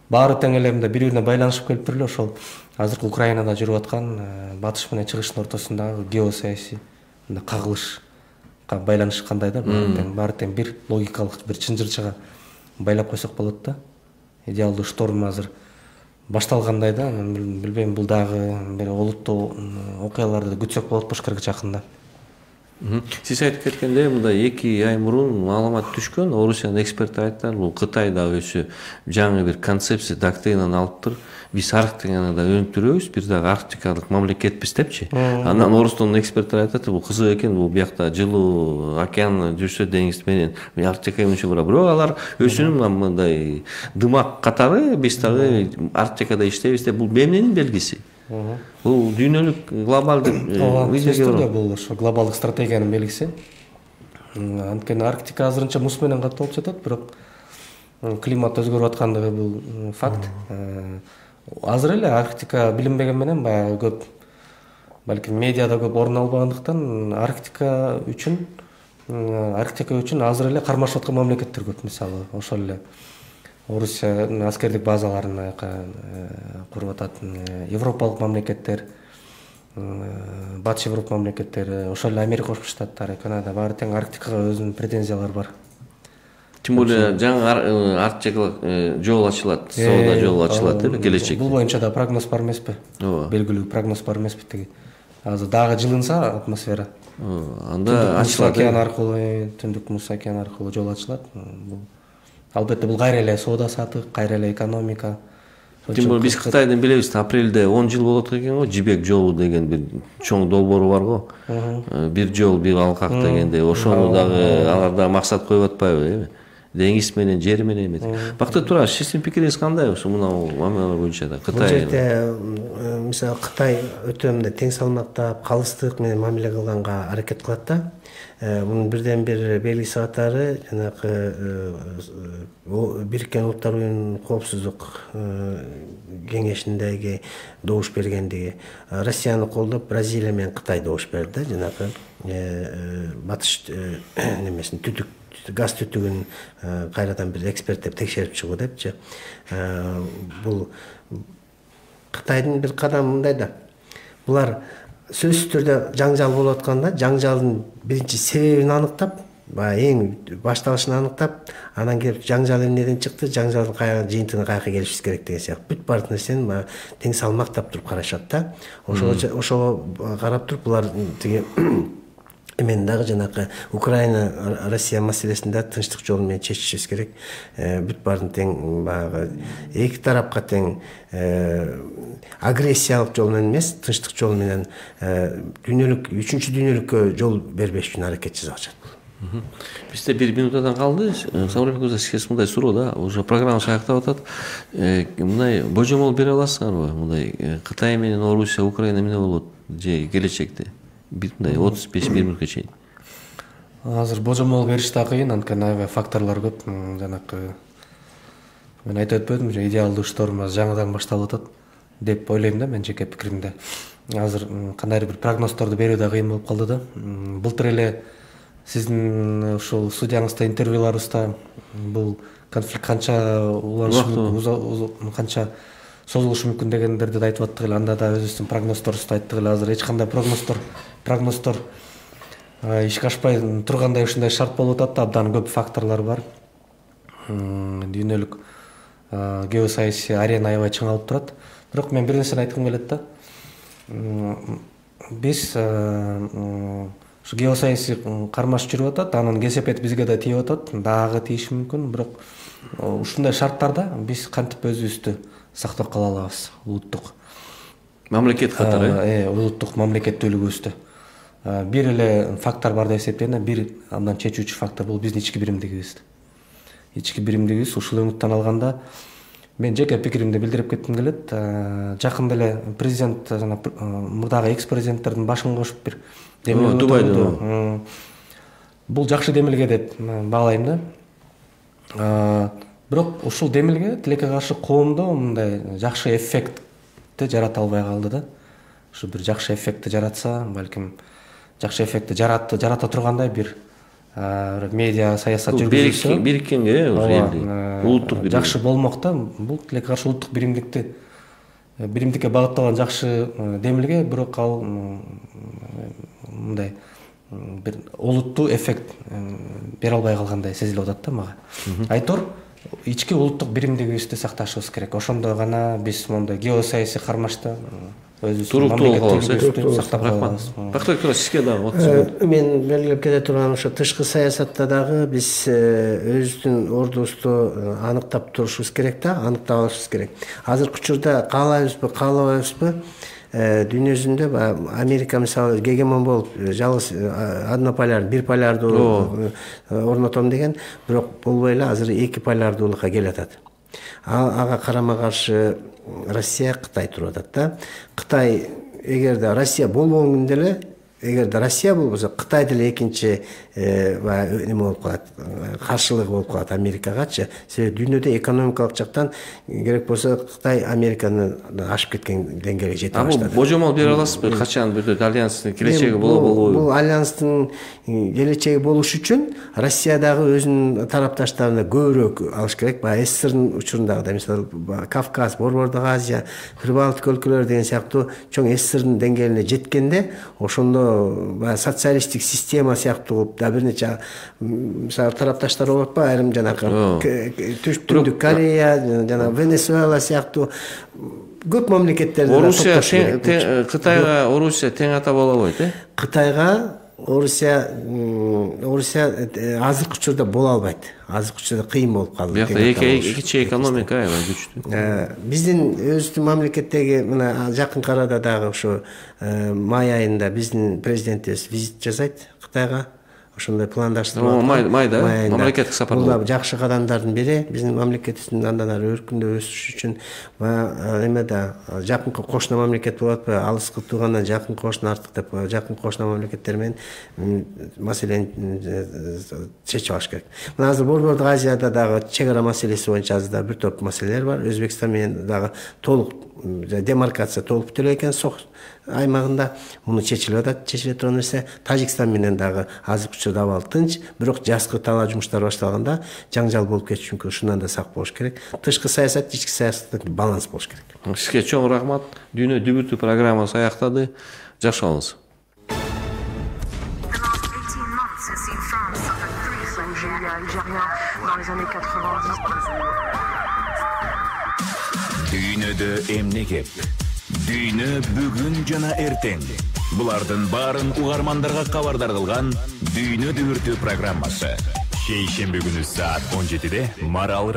баары тең эле мындай бири-бирине байланышып келиптир эле. Ошол азыркы Украинада жүрүп аткан батыш менен чыгыштын ортосундагы геосаясий кагылышка байланыш кандай да, баары тең бир логикалык бир чынжырчага байлап койсок болот да. Идеалдуу шторм азыр башталгандай да. Мен билбейм, бул дагы бир олуттуу окуяларды күтсөк болот болуш керек жакында. Сиз айтып кеткендей, мындай 2 ай мурун маалымат түшкөн, Орусиянын эксперттери айттылар, бул Кытай дагы өзү жаңы бир концепция, доктринаны алыптыр. Биз Арктиканы да өнүктүрөбүз, бир дагы арктикалык мамлекетпиз депчи. Андан Орустун эксперттери айтат, бул кызык экен, бул биякта жылуу океан жүрсө деңиз менен Арктика менче бара. Бирок алар өзүнүн мындай дымак катары биз дагы Арктикада иштейбиз деп, бул эмненин белгиси? Бул дүйнөлүк глобалдык бул ошо глобалдык стратегиянын белгиси. Анткени Арктика азырынча мус менен капталып жатат, бирок климат өзгөрүп аткандыгы бул факт. Азыр эле Арктика билинбеген менен баягы көп, балким медиада көп орун албагандыктан Арктика үчүн азыр эле кармашып аткан мамлекеттер көп. Мисалы, ошол эле Орусиянын аскердик базаларын куруп атат, европалык мамлекеттер, Батыш Европа мамлекеттери, ошол эле Америка Кошмо Штаттары, Канада баары тең Арктикага өзүнүн претензиялары бар. Тем более жаңы Арктикалык жол ачылат, соода жолу ачылат деп келечекте. Бул боюнча да прогноз бар эмеспи? Белгилүү прогноз бар эмеспи тиги? Азыр дагы жылынса атмосфера. Анда ачылат. Океан аркылуу, Түндүк Муз океаны аркылуу жол ачылат. Албетте бул кайра эле соода сатык, кайра эле экономика. Тем более биз Кытайдын билебиз, апрелде 10 жыл болот экен го, Жибек жолу деген бир чоң долбоору бар го. Бир жол, бир алкак дегенде, ошону дагы алар да максат коюп атпайбы, эми? Деңиз менен, жер менен эмес. Бакта тура, сиздин пикириңиз кандай ошо мынау мамилелер боюнча да? Бул жерде мисалы Кытай өтө мындай тең салмактап, калыстык менен мамиле кылганга аракет кылат да. Bunun birden bir belgisi katары Birikкен Улуттар Уюмунун коопсуздук кеңешиндеги добуш бергендиги, Россияны колдоп Бразилия менен Кытай добуш берди, жанагы батыш немесин түтүк газ түтүгүн кайрадан бир эксперттер текшерип чыгуу депчи. Бул Кытайдын бир кадамы мындай да. Булар сөзсүз түрдө жаңжал болуп атканда, жаңжалдын биринчи себебин аныктап, эң башталышын аныктап, анан келип жаңжал эмнеден чыкты, жаңжалдын каяка жыйынтыгына каяка келишибиз керек деген сыяктуу. Бүт баардык нерсени тең салмактап туруп карашат да. Ошого карап туруп булар тиги эмен дагы жанакы Украина Россия маселесинде тынчтык жолу менен чечишибиз керек. Бүт баардык тең баягы эки тарапка тең агрессиялык жол менен эмес, тынчтык жол менен дүйнөлүк, үчүнчү дүйнөлүккө жол бербеш үчүн аракет жасап атышат. Бизде 1 минутадан калды. Сабыр Мырза, сиз мындай суроо да, уже программабыз аяктап атат. Мындай божомол бере аласыңарбы? Мындай Кытай менен Орусия, Украина эмне болот же келечекте? Мындай 35 минутка чейин. Азыр божомол бериш да кыйын, анткени факторлор көп. Жанакы мен айтып өтпөдүм, идеалдуу штормаз жаңыдан башталып атат деп ойлойм да, мен жеке пикиримде. Азыр кандайдыр бир прогноздорду берүү да кыйын болуп калды да. Былтыр эле сиздин ушул студияңызда, интервьюларыбызда бул конфликт канча канча созулушу мүмкүн дегендерди да айтып аттык эле. Анда да өзүбүздүн прогноздорубузду айттык эле. Азыр эч кандай прогноздор ишке ашпай тургандай ушундай шарт болуп атат да, абдан көп факторлор бар. Дүйнөлүк геосаясий арена аябай чыңалып турат. Бирок мен бир нерсени айткым келет да. Биз ушу геосаясий кармаш жүрүп атат, анын кесепети бизге да тийип атат, дагы тийиши мүмкүн. Бирок ушундай шарттарда биз кантип өзүбүздү сактап кала алабыз? Улуттук мамлекет катары, улуттук мамлекеттүүлүгүбүздү. Бир эле фактор бар деп эсептейм, бир андан чечүүчү фактор бул биздин ички биримдигибиз. Ички биримдигибиз ушул өңүттөн алганда мен жеке пикиримди билдирип кетким келет. Жакында эле президент жана мурдагы экс-президенттердин башын кошуп бир демилге Дубайда. Бул жакшы демилге деп баалайм да. Бирок ушул демилге тилекке каршы коомдо мындай жакшы эффектти жарата албай калды да. Ушу бир жакшы эффектти жаратса, балким жакшы эффектти жарата тургандай бир медиа саясат жүргүзүлсө, бириккенге улуттук биримдик жакшы болмок да. Бул тилекке каршы улуттук биримдикке багытталган жакшы демилге, бирок ал мындай бир олуттуу эффект бере албай калгандай сезилип атат да мага. Айтор ички улуттук биримдигибизди сакташыбыз керек. Ошондо гана биз мондай геосаясий кармашта өзүбүздүн мамлекеттүүлүгүбүздү сактап калабыз. Бактар сизге дагы мен белгилеп кете турган ошо тышкы саясатта дагы биз өзүбүздүн ордубузду аныктап турушубуз керек да, аныктап алышыбыз керек. Азыркы учурда каалайбызбы, каалабайбызбы, дүйнө жүзүндө Америка мисалы гегемон болуп, жалгыз однополяр, бир полярдуу орнотом деген, бирок болбой эле азыр эки полярдуулукка келатат. Ага карама каршы Россия, Кытай туруп атат да. Кытай эгерде Россия болбогон күндө эле эгерде Россия болбосо Кытай деле экинчи неме болуп калат, каршылыгы болуп калат Америкагачы. Себеби дүйнөдө экономикалык жактан керек болсо Кытай Американы ашып кеткен деңгээлге жете баштады. Божомол бере аласызбы? Качан бүтөт альянстын келечеги болобу? Бул альянстын келечеги болуш үчүн Россиядагы өзүнүн тарапташтарына көбүрөөк алыш керек. Баягы СССРдын учурундагы, мисалы Кавказ, Борбордук Азия, Прибалтика өлкөлөрү деген сыяктуу чоң СССРдын деңгээлине жеткенде, ошондо социалисттик система сыяктуу кылып да бир нече мисалы тарапташтар болот ба, айрым жанагы Түндүк Корея, жана Венесуэла сыяктуу көп мамлекеттерде Орусия Кытайга Орусия тең ата боло албайт, Кытайга Орусия азыркы учурда боло албайт. Азыркы учурда кыйын болуп калды. Бияқта экинчи экономика аябай күчтүү. Биздин өзүбүздүн мамлекеттеги мына жакын арада дагы ошо май айында биздин президентибиз визит жасайт Кытайга. Ошондой пландаштырып майда мамлекеттик сапар. Бул жакшы кадамдардын бири. Биздин мамлекетибиздин андан ары өркүндөп өсүш үчүн эмеде жакынкы кошуна мамлекет болот, алыскы туугандан жакын кошуна артык деп жакын кошуна мамлекеттер менен маселени чечип алыш керек. Мына азыр Борбордук Азияда дагы чек ара маселеси боюнча азыр да бир топ маселелер бар. Өзбекстан менен дагы толук демаркация толуп бүтүрө экен сок аймагында. Муну чечилип атат. Чечиле турган нерсе Тажикстан менен дагы азыркы учурда абал тынч, бирок жазгы талаа жумуштар башталганда жаңжал болуп кетиши мүмкүн. Ушундан да сак болуш керек. Тышкы саясат, ички саясатта баланс болуш керек. Сизге чоң рахмат. Дүйнө дүбүртү программасы аяктады. Жакшы болуңуз. Дүйнөдө эмне кеп? Дүйнө бүгүн жана эртең. Булардын баарын угармандарга кабардар кылган Дүйнө дүбүртү программасы. Шейшемби күнү саат 17-де Марал